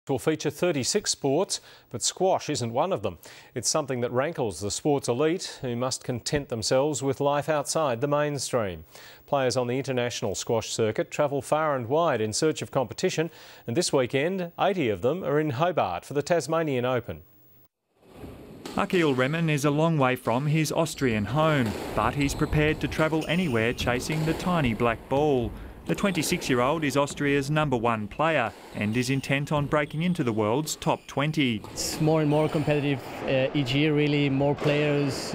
Will feature 36 sports, but squash isn't one of them. It's something that rankles the sports elite, who must content themselves with life outside the mainstream. Players on the international squash circuit travel far and wide in search of competition, and this weekend 80 of them are in Hobart for the Tasmanian Open. Akil Remen is a long way from his Austrian home, but he's prepared to travel anywhere chasing the tiny black ball. The 26-year-old is Austria's #1 player and is intent on breaking into the world's top 20. It's more and more competitive each year, really. More players,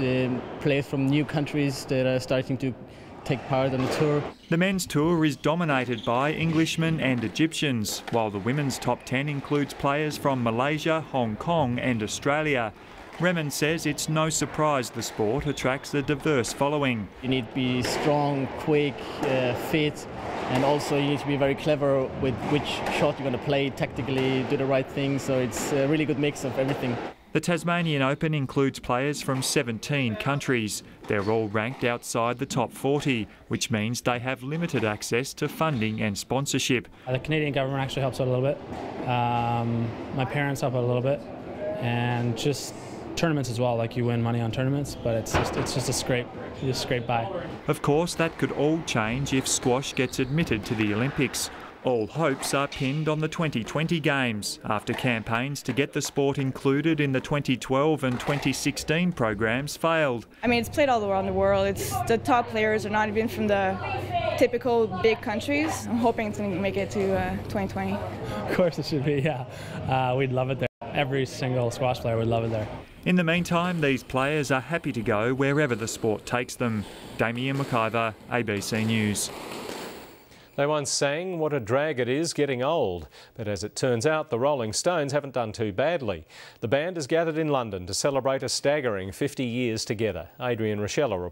players from new countries that are starting to take part on the tour. The men's tour is dominated by Englishmen and Egyptians, while the women's top 10 includes players from Malaysia, Hong Kong and Australia. Remen says it's no surprise the sport attracts a diverse following. You need to be strong, quick, fit, and also you need to be very clever with which shot you're going to play, tactically do the right thing, so it's a really good mix of everything. The Tasmanian Open includes players from 17 countries. They're all ranked outside the top 40, which means they have limited access to funding and sponsorship. The Canadian government actually helps out a little bit. My parents help out a little bit, and just tournaments as well, like you win money on tournaments, but it's just a scrape by. Of course, that could all change if squash gets admitted to the Olympics. All hopes are pinned on the 2020 Games, after campaigns to get the sport included in the 2012 and 2016 programs failed. I mean, it's played all around the world. It's the top players are not even from the typical big countries. I'm hoping it's going to make it to 2020. Of course it should be, yeah. We'd love it there. Every single squash player would love it there. In the meantime, these players are happy to go wherever the sport takes them. Damien McIver, ABC News. They once sang what a drag it is getting old, but as it turns out, the Rolling Stones haven't done too badly. The band has gathered in London to celebrate a staggering 50 years together. Adrian Rochella reports.